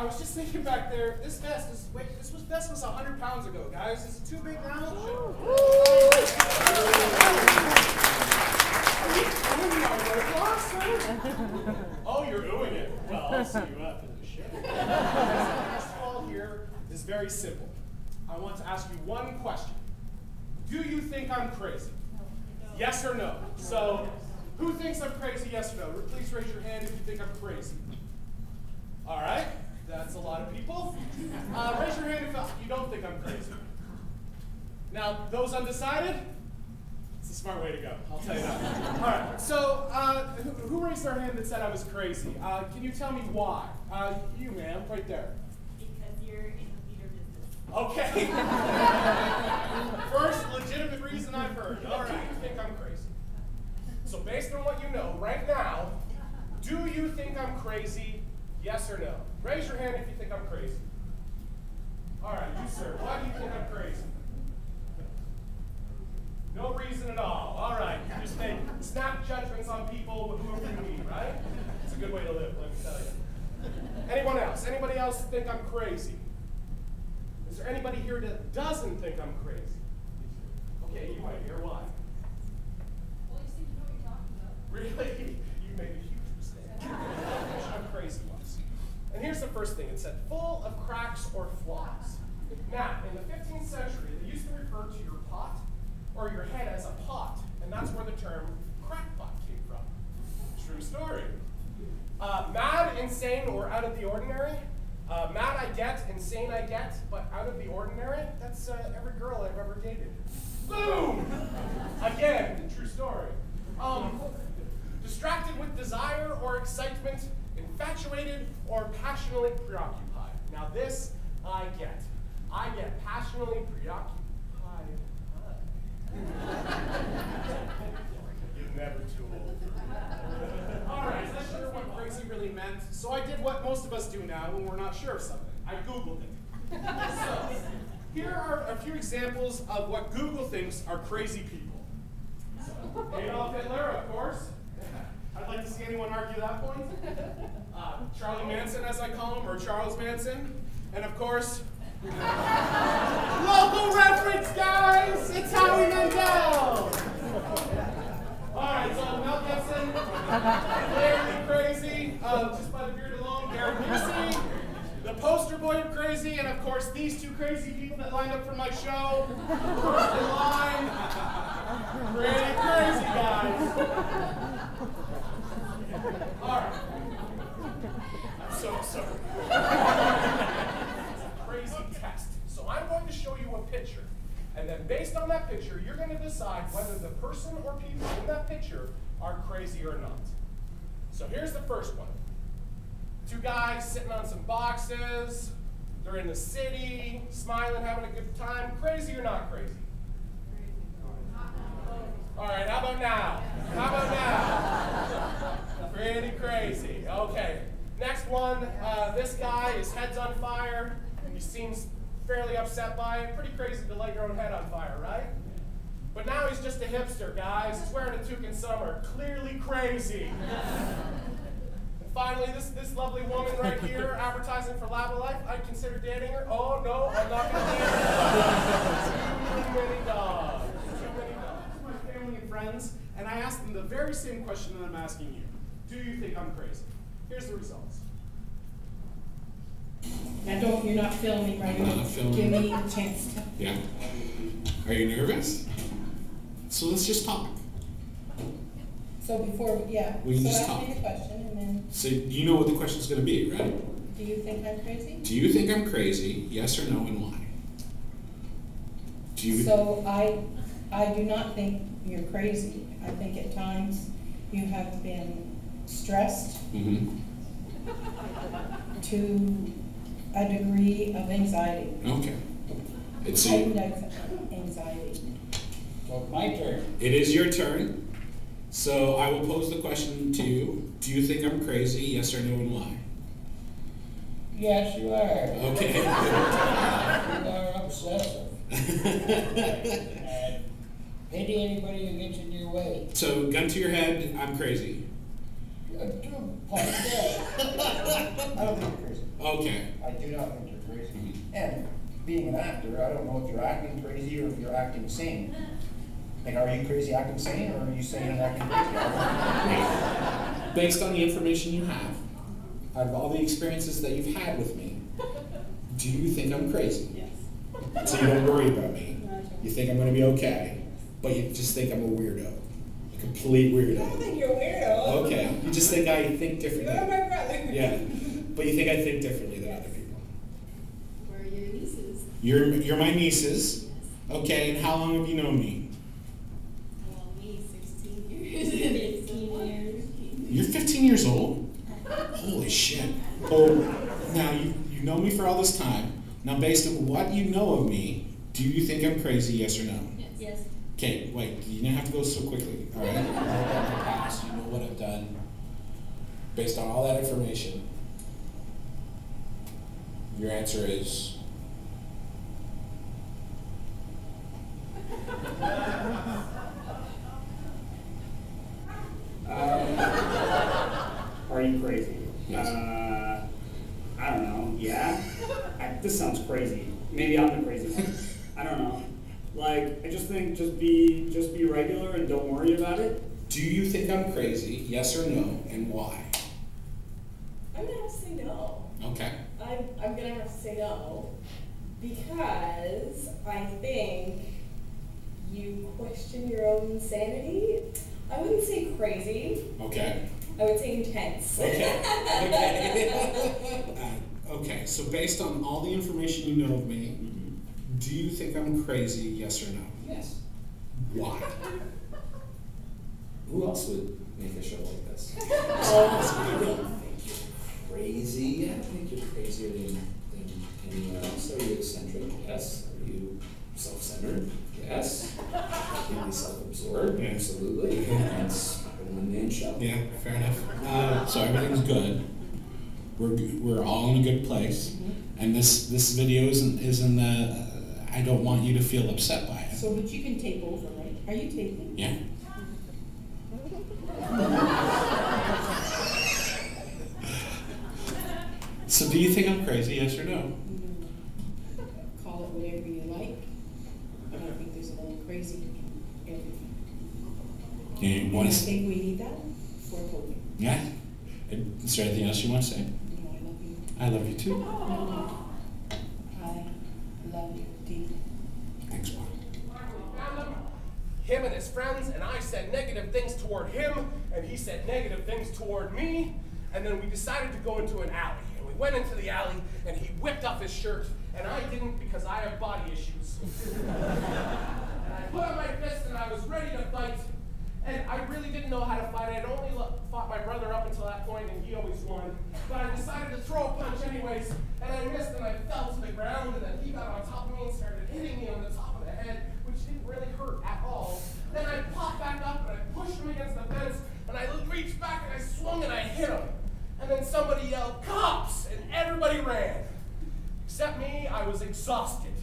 I was just thinking back there, this vest was 100 pounds ago, guys. Is it too big now? Oh, you're oohing it. Well, I'll see you after the show. The next call here is very simple. I want to ask you one question. Do you think I'm crazy? Yes or no? So, who thinks I'm crazy, yes or no? Please raise your hand if you think I'm crazy. All right, that's a lot of people. Raise your hand if you don't think I'm crazy. Now, those undecided, it's a smart way to go, I'll tell you that. All right, so who raised their hand that said I was crazy? Can you tell me why? You, ma'am, right there. Because you're in the theater business. Okay. First legitimate reason I've heard. All right, you think I'm crazy. So based on what you know right now, do you think I'm crazy? Yes or no? Raise your hand if you think I'm crazy. All right, you sir, why do you think I'm crazy? No reason at all. All right, you just make snap judgments on people with whoever you meet, right? It's a good way to live, let me tell you. Anyone else? Anybody else think I'm crazy? Is there anybody here that doesn't think I'm crazy? Okay, you might hear why. Well, you seem to know what you're talking about. Really? You made a huge mistake. I'm crazy once. And here's the first thing. It said, full of cracks or flaws. Now, in the 15th century, they used to refer to your pot or your head as a pot, and that's where the term crackpot came from. True story. Mad, insane, or out of the ordinary. Mad I get, insane I get, but out of the ordinary, that's every girl I've ever dated. Boom! Again, true story. Distracted with desire or excitement, infatuated or passionately preoccupied. Now this I get. I get passionately preoccupied. You're never too old. All right, not sure what crazy really meant, so I did what most of us do now when we're not sure of something. I Googled it. So, here are a few examples of what Google thinks are crazy people. Adolf Hitler, of course. I'd like to see anyone argue that point. Charlie Manson, as I call him, or Charles Manson. And of course, local reference, guys! It's Howie Mandel! Alright, so Mel Gibson, clearly crazy, just by the beard alone. Gary Busey, the poster boy of crazy, and of course these two crazy people that lined up for my show. First in line. Pretty crazy, guys. Alright. I'm so sorry. Crazy test. So I'm going to show you a picture. And then based on that picture, you're going to decide whether the person or people in that picture are crazy or not. So here's the first one. Two guys sitting on some boxes. They're in the city, smiling, having a good time. Crazy or not crazy? All right, how about now? How about now? Pretty crazy. Okay. Next one, this guy, his head's on fire. He seems fairly upset by it. Pretty crazy to light your own head on fire, right? But now he's just a hipster, guys. He's wearing a toque in summer. Clearly crazy. And finally, this lovely woman right here, advertising for Lava Life. I'd consider dating her. Oh, no, I'm not going to date her. Too many dogs. Too many dogs. My family and friends, and I asked them the very same question that I'm asking you. Do you think I'm crazy? Here's the results. Now you're not filming right now. Give me a chance to. Yeah. Are you nervous? So let's just talk. So before, yeah. We can so just ask talk. me the question and then. So you know what the question's going to be, right? Do you think I'm crazy? Do you think I'm crazy? Yes or no, and why? Do you? So I do not think you're crazy. I think at times you have been stressed to a degree of anxiety. Okay. It's Heightened anxiety. So my turn. It is your turn. So I will pose the question to you. Do you think I'm crazy? Yes or no, and why? Yes, you are. Okay. You are obsessive. And pity anybody who gets in your way. So gun to your head, I'm crazy. I don't think you're crazy. Okay. I do not think you're crazy. And being an actor, I don't know if you're acting crazy or if you're acting sane. Like, are you crazy acting sane, or are you sane and acting crazy? Based on the information you have, out of all the experiences that you've had with me, do you think I'm crazy? Yes. So you don't worry about me. You think I'm going to be okay, but you just think I'm a weirdo. A complete weirdo. I don't think you're a weirdo. Okay. You just think I think differently. You're my brother. Yeah. But you think I think differently than other people. We're your nieces. You're my nieces. Okay, and how long have you known me? Well, me, 16 years. 15 years. You're 15 years old? Holy shit. Oh, now you know me for all this time. Now based on what you know of me, do you think I'm crazy, yes or no? Yes. Okay, wait, you didn't have to go so quickly, all right? You know my past, you know what I've done. Based on all that information, your answer is? Are you crazy? Yes. I don't know. Yeah. This sounds crazy. Maybe I'm the crazy one. I don't know. Like, I just think just be regular and don't worry about it. Do you think I'm crazy, yes or no, and why? I'm gonna have to say no. Okay. I'm gonna have to say no because I think you question your own sanity. I wouldn't say crazy. Okay. I would say intense. Okay. Okay, so based on all the information you know of me, do you think I'm crazy, yes or no? Yes. Why? Who else would make a show like this? Oh. I don't think you're crazy. I don't think you're crazier than anyone else. Are you eccentric? Yes. Are you self-centered? Yes. Can be self-absorbed? Yeah. Absolutely. That's a one-man show. Yeah, fair enough. So everything's good. We're all in a good place, and this video isn't I don't want you to feel upset by it. So, but you can tape over, right? Are you taping? Yeah. So do you think I'm crazy, yes or no? Call it whatever you like, but I think there's a little crazy in everything. Yeah, you And want I to? think we need that for coping. Yeah. Is there anything else you want to say? No, I love you. I love you too. No, I love you deeply. Thanks, Mom. Him and his friends, and I said negative things toward him, and he said negative things toward me, and then we decided to go into an alley. And we went into the alley, and he whipped up his shirt, and I didn't because I have body issues. And I put on my fist, and I was ready to fight, and I really didn't know how to fight. I had only fought my brother up until that point, and he always won. But I decided to throw a punch anyways, and I missed, and I fell to the ground, and then he got on top of me and started hitting me on the top of the head, which didn't really hurt at all. Then I popped back up, and I pushed him against the fence, and I reached back, and I swung, and I hit him. And then somebody yelled, "Cops!" and everybody ran. Except me, I was exhausted.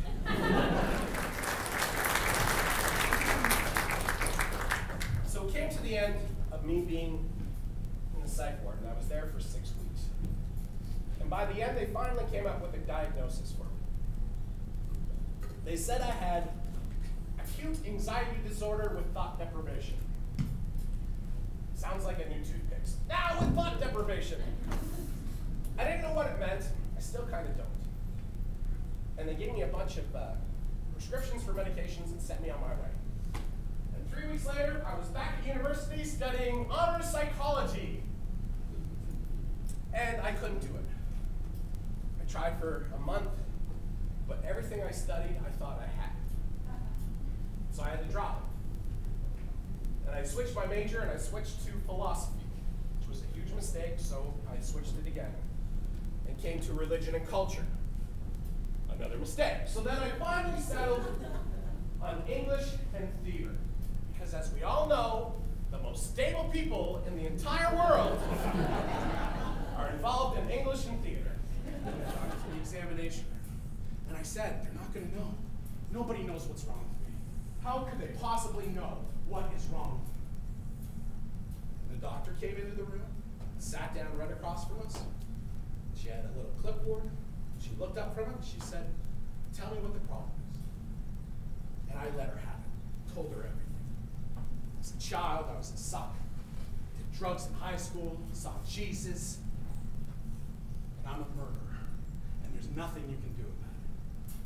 So it came to the end of me being in the psych ward, and I was there for 6 weeks. And by the end, they finally came up with a diagnosis for me. They said I had acute anxiety disorder with thought deprivation. Sounds like a new toothpaste. Now with thought deprivation. I didn't know what it meant. I still kind of don't. And they gave me a bunch of prescriptions for medications and sent me on my way. And 3 weeks later, I was back at university studying honors psychology. And I couldn't do it. I tried for a month, but everything I studied, I thought I had. So I had to drop it. And I switched my major, and I switched to philosophy, which was a huge mistake, so I switched it again. And came to religion and culture. Another mistake. So then I finally settled on English and theater. Because as we all know, the most stable people in the entire world are involved in English and theater. I got to the examination, and I said, they're not going to know. Nobody knows what's wrong with me. How could they possibly know what is wrong with me? The doctor came into the room, sat down right across from us. She had a little clipboard. She looked up from it. She said, "Tell me what the problem is." And I let her have it. Told her everything. As a child, I was a suck. Did drugs in high school. Saw Jesus. And I'm a murderer. And there's nothing you can do about it.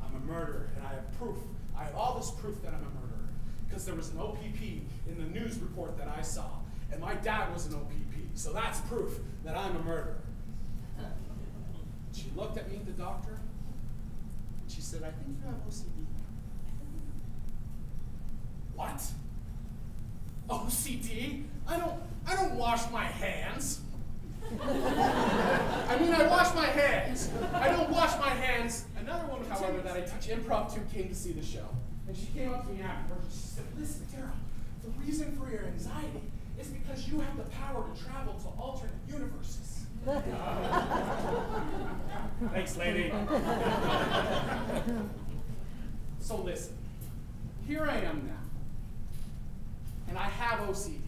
I'm a murderer, and I have proof. I have all this proof that I'm a murderer. Because there was an OPP in the news report that I saw. And my dad was an OPP. So that's proof that I'm a murderer. She looked at me, the doctor, and she said, "I think you have OCD." What? OCD? I don't wash my hands. I mean, I wash my hands. I don't wash my hands. Another woman, however, that I teach improv to came to see the show. And she came up to me afterwards and she said, "Listen, Darryl, the reason for your anxiety is because you have the power to travel to alternate universes." Thanks, lady. So listen, here I am now. And I have OCD,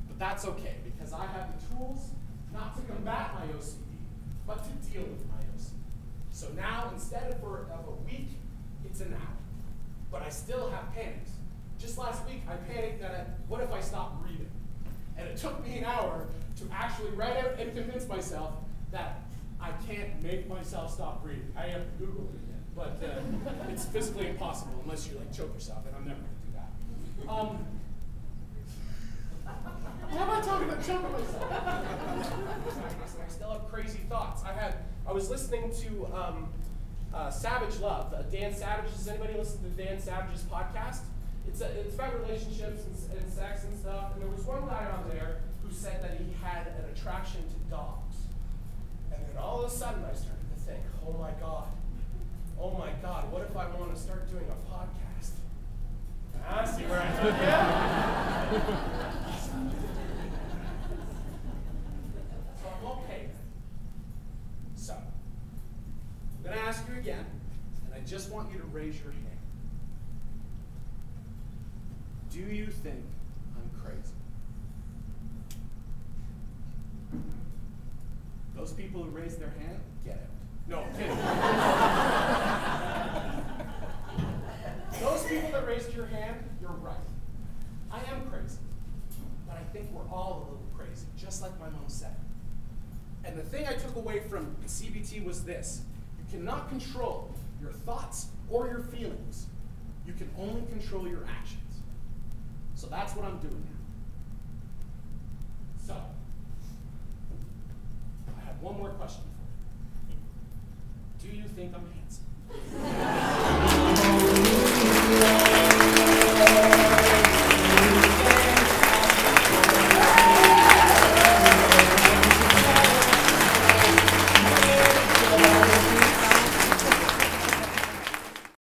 but that's okay because I have the tools not to combat my OCD, but to deal with my OCD. So now, instead of a week, it's an hour. But I still have panics. Just last week, I panicked that what if I stopped breathing? And it took me an hour to actually write out and convince myself that I can't make myself stop breathing. I have to Google it again, but it's physically impossible unless you like choke yourself, and I'm never going to do that. How am I talking about choking myself? I still have crazy thoughts. I was listening to Savage Love. Dan Savage. Does anybody listen to Dan Savage's podcast? It's about relationships and sex and stuff. And there was one guy on there who said that he had an attraction to dogs. And then all of a sudden I started to think, oh my God, what if I want to start doing a podcast? I see where I took you. So I'm okay then. So, I'm going to ask you again, and I just want you to raise your hand. Do you think I'm crazy? Those people who raised their hand, get out. No, I'm kidding. Those people that raised your hand, you're right. I am crazy. But I think we're all a little crazy, just like my mom said. And the thing I took away from CBT was this. You cannot control your thoughts or your feelings. You can only control your actions. So that's what I'm doing now. So, I have one more question for you. Do you think I'm handsome?